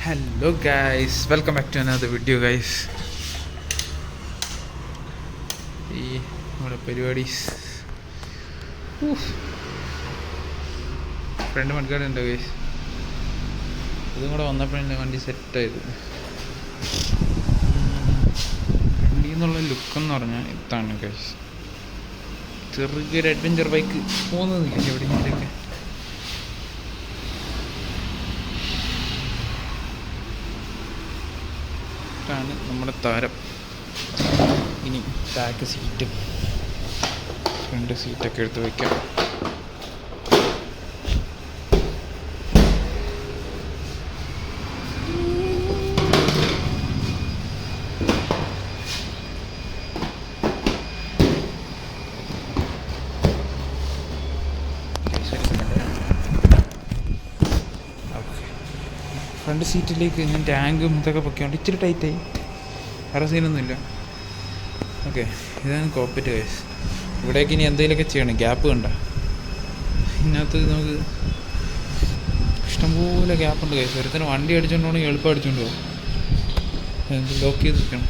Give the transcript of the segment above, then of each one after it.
Hello guys, welcome back to another video guys. ഈ നമ്മുടെ പരിപാടി ഫ്രണ്ട് മഡ്ഗാർഡ് ഉണ്ട് ഗൈസ്. ഇതും കൂടെ വന്നപ്പോഴേ വണ്ടി സെറ്റായത്. വണ്ടി എന്നുള്ള ലുക്കെന്ന് പറഞ്ഞാൽ ഇതാണ് ഗൈസ്. ചെറിയൊരു അഡ്വഞ്ചർ ബൈക്ക് പോകുന്നതില്ല എവിടെയെങ്കിലൊക്കെ. ാണ് നമ്മുടെ താരം. ഇനി ബാക്ക് സീറ്റും ഫ്രണ്ട് സീറ്റൊക്കെ എടുത്ത് വയ്ക്കാം. ഫ്രണ്ട് സീറ്റിലേക്ക് ഞാൻ ടാങ്കും ഇതൊക്കെ പൊക്കിയോണ്ട് ഇച്ചിരി ടൈറ്റായി. വേറെ സീനൊന്നുമില്ല. ഓക്കെ, ഇതാണ് കോക്കപ്പിറ്റ് ഗൈസ്. ഇവിടേക്ക് ഇനി എന്തെങ്കിലുമൊക്കെ ചെയ്യണം. ഗ്യാപ്പ് കണ്ട ഇതിനകത്ത് നമുക്ക് ഇഷ്ടംപോലെ ഗ്യാപ്പുണ്ട് ഗൈസ്. ഒരുത്തന്നെ വണ്ടി അടിച്ചുകൊണ്ടോണെങ്കിൽ എളുപ്പം അടിച്ചുകൊണ്ട് പോകും. ലോക്ക് ചെയ്ത് നിൽക്കണം.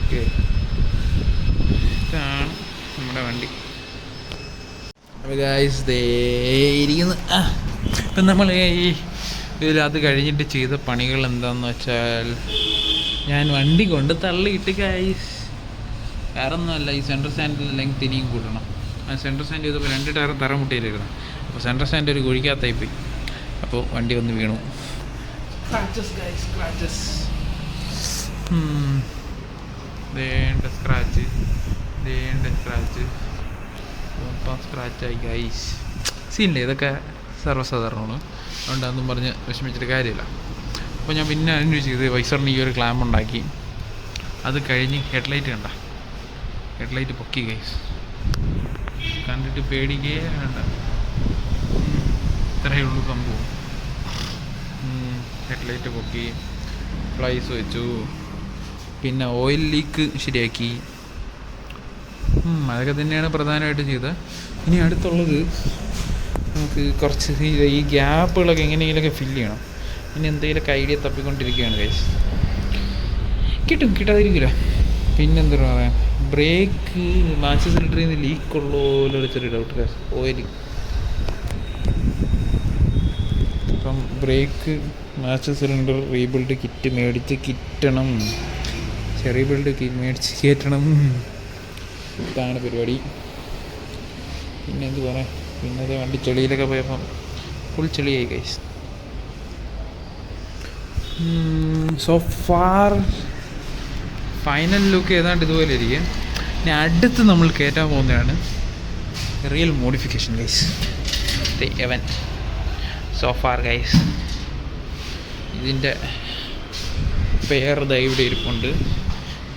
ഓക്കെ, ഇതാണ് നമ്മുടെ വണ്ടി. അപ്പോൾ ഗൈസ് ദേ ഇരിക്കുന്നു. ഇപ്പം നമ്മൾ ഈ ഇതിലത് കഴിഞ്ഞിട്ട് ചെയ്ത പണികൾ എന്താണെന്ന് വെച്ചാൽ, ഞാൻ വണ്ടി കൊണ്ട് തള്ളിയിട്ട് ഗൈസ് വേറെ ഒന്നുമല്ല, ഈ സെൻട്രൽ സ്റ്റാൻഡിൽ ലെങ്ത് ഇനിയും കൂട്ടണം. ആ സെൻട്രൽ സ്റ്റാൻഡ് ചെയ്തപ്പോൾ 2 ടയർ തറമുട്ടിയിലിരുന്നു. അപ്പോൾ സെൻട്രൽ സ്റ്റാൻഡ് ഒരു കുഴിക്കാത്തായിപ്പോയി. അപ്പോൾ വണ്ടി ഒന്ന് വീണു. സ്ക്രാച്ചായി ഗൈസ്. സീനില്ലേ, ഇതൊക്കെ സർവ്വസാധാരണമാണ്. അതുകൊണ്ട് അതൊന്നും പറഞ്ഞ് വിഷമിച്ചിട്ട് കാര്യമില്ല. അപ്പോൾ ഞാൻ പിന്നെ അതിന് ചെയ്ത് വൈസറിന് ഈ ഒരു ക്ലാമ്പ് ഉണ്ടാക്കി. അത് കഴിഞ്ഞ് ഹെഡ്ലൈറ്റ് ഹെഡ്ലൈറ്റ് പൊക്കി ഗൈസ്. കണ്ടിട്ട് പേടിക്കേ വേണ്ട, ഇത്രയേ ഉള്ളൂ സംഭവം. ഹെഡ്ലൈറ്റ് പൊക്കി, ഫ്ലൈസ് വെച്ചു, പിന്നെ ഓയിൽ ലീക്ക് ശരിയാക്കി. അതൊക്കെ തന്നെയാണ് പ്രധാനമായിട്ട് ചെയ്തത്. ഇനി അടുത്തുള്ളത് നമുക്ക് കുറച്ച് ഈ ഗ്യാപ്പുകളൊക്കെ എങ്ങനെയെങ്കിലുമൊക്കെ ഫില്ല് ചെയ്യണം. ഇനി എന്തെങ്കിലുമൊക്കെ ഐഡിയ തപ്പിക്കൊണ്ടിരിക്കുകയാണ് ഗൈസ്. കിട്ടാതിരിക്കില്ല. പിന്നെന്താ പറയാ, ബ്രേക്ക് മാച്ച് സിലിണ്ടറിൽ നിന്ന് ലീക്കുള്ളൊരു ചെറിയ ഡൗട്ട് ഗൈസ്. ഓയിൽ അപ്പം brake match cylinder rebuild kit മേടിച്ച് കിട്ടണം. റീബിൽഡ് മേടിച്ച് കയറ്റണം. ഇതാണ് പരിപാടി. പിന്നെ എന്ത് പറയാം, പിന്നെ അത് വണ്ടി ചെളിയിലൊക്കെ പോയപ്പം ഫുൾ ചെളിയായി guys. So far final look ഏതാണ്ട് ഇതുപോലെ ഇരിക്കും. ഇനി അടുത്ത് നമ്മൾ കയറ്റാൻ പോകുന്നതാണ് real modification guys. Even so far guys. ഇതിൻ്റെ പെയർ ദാ ഇവിടെ ഇരിപ്പുണ്ട്.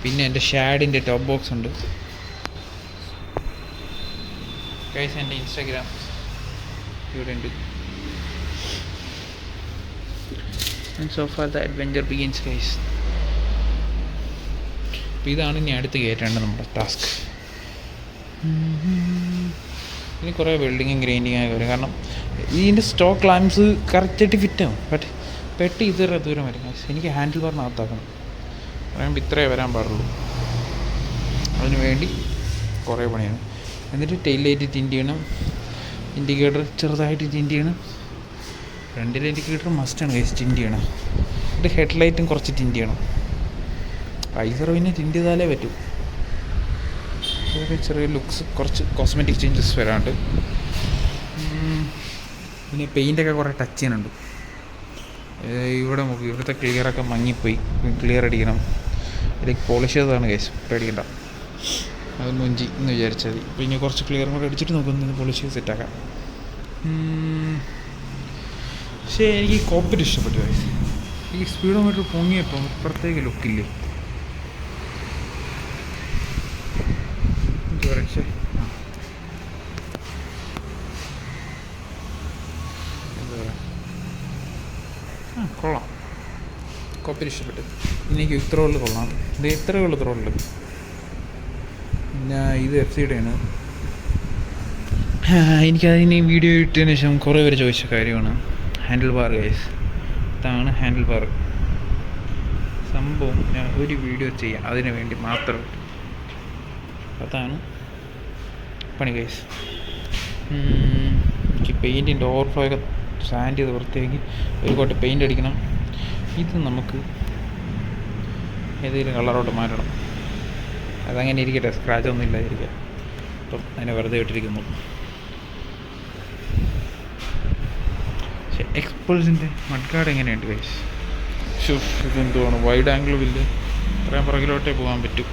പിന്നെ എൻ്റെ ഷാഡിൻ്റെ ടോപ്പ് ബോക്സ് ഉണ്ട് ഗൈസ്. എൻ്റെ ഇൻസ്റ്റാഗ്രാം ഇവിടെ ഉണ്ട്. And so far the adventure begins guys. അപ്പോൾ ഇതാണ് ഇനി അടുത്ത് കയറ്റേണ്ടത് നമ്മുടെ ടാസ്ക്. ഇനി കുറേ വെൽഡിങ്ങും ഗ്രൈൻഡിങ്ങും ആയി വരും. കാരണം ഇതിൻ്റെ സ്റ്റോക്ക് ലാംപ്സ് കറക്റ്റായിട്ട് ഫിറ്റാവും. ബട്ട് പെട്ടി ഇത്ര ദൂരം വരും ഗൈസ്. എനിക്ക് ഹാൻഡിൽ ബാറിനകത്താക്കണം. പറയുമ്പോൾ ഇത്രയേ വരാൻ പാടുള്ളൂ. അതിന് വേണ്ടി കുറേ പണിയാണ്. എന്നിട്ട് ടെയിൽ ലൈറ്റ് ടിൻറ്റ് ചെയ്യണം. ഇൻഡിക്കേറ്റർ ചെറുതായിട്ട് ടിൻറ്റ് ചെയ്യണം. ഫ്രണ്ടിലെ ഇൻഡിക്കേറ്റർ മസ്റ്റാണ് ഗൈസ് ടിൻറ്റ് ചെയ്യണം. എന്നിട്ട് ഹെഡ് ലൈറ്റും കുറച്ച് ടിൻറ്റ് ചെയ്യണം. വൈസർ പിന്നെ ടിൻറ്റ് ചെയ്താലേ പറ്റൂ. ചെറിയ ലുക്സ്, കുറച്ച് കോസ്മെറ്റിക് ചേഞ്ചസ് വരാണ്ട്. പിന്നെ പെയിൻ്റൊക്കെ കുറേ ടച്ച് ചെയ്യാനുണ്ട്. ഇവിടെ നോക്കി, ഇവിടുത്തെ ക്ലിയറൊക്കെ മങ്ങിപ്പോയി. ക്ലിയർ അടിക്കണം. ഇതിലേക്ക് പോളിഷ് ചെയ്തതാണ് ഗൈസ്, പേടിക്കണ്ട. അത് മുഞ്ചി എന്ന് വിചാരിച്ചാൽ മതി. അപ്പോൾ ഇനി കുറച്ച് ക്ലിയറും കൂടെ അടിച്ചിട്ട് നോക്കുന്നത് പോളിഷ് ചെയ്ത് സെറ്റാക്കാം. പക്ഷേ എനിക്ക് ഈ കോക്കപ്പിറ്റ് ഇഷ്ടപ്പെട്ടു ഗൈസ്. ഈ സ്പീഡോമീറ്റർ പൊങ്ങിയപ്പോൾ പ്രത്യേക ലുക്കില്ലേ. പക്ഷേ കൊള്ളാം, കോക്കപ്പിറ്റ് ഇഷ്ടപ്പെട്ടു. എനിക്ക് ഇത്രയുള്ള കൊള്ളാം. ഇത് ഇത്രയുള്ള ത്രോളിൽ. പിന്നെ ഇത് FC യുടെയാണ്. എനിക്കതിന് വീഡിയോ ഇട്ടതിന് ശേഷം കുറേ പേര് ചോദിച്ച കാര്യമാണ് ഹാൻഡിൽ ബാർ ഗൈസ്. ഇതാണ് ഹാൻഡിൽ ബാർ സംഭവം. ഞാൻ ഒരു വീഡിയോ ചെയ്യാം അതിന് വേണ്ടി മാത്രം. അതാണ് പണി ഗൈസ്. എനിക്ക് പെയിൻറ്റിൻ്റെ ഓവർഫ്ലോ ഒക്കെ സാൻഡ് ചെയ്ത് വൃത്തിയാക്കി ഒരു കോട്ട് പെയിൻ്റ് അടിക്കണം. ഇത് നമുക്ക് ഏതെങ്കിലും കളറോട്ട് മാറ്റണം. അതങ്ങനെ ഇരിക്കട്ടെ, സ്ക്രാച്ചൊന്നും ഇല്ലാതിരിക്കുക. അപ്പം അതിനെ വെറുതെ ഇട്ടിരിക്കുന്നു. പക്ഷേ എക്സ്പൾസിൻ്റെ മഡ്ഗാർഡ് എങ്ങനെയുണ്ട് ഗൈസ്? ഇതെന്തുവാണ് വൈഡ് ആംഗിൾ വില്ല്, ഇത്രയും പുറകിലോട്ടേ പോകാൻ പറ്റും.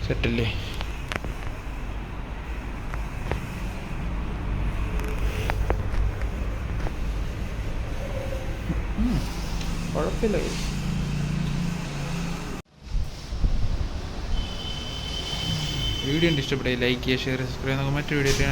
സെറ്റല്ലേ? കുഴപ്പമില്ല. വീഡിയോ ഇഷ്ടപ്പെട്ടേ ലൈക്ക് ചെയ്യുക, ഷെയർ, സബ്സ്ക്രൈബ്. നമുക്ക് മറ്റൊരു വീഡിയോ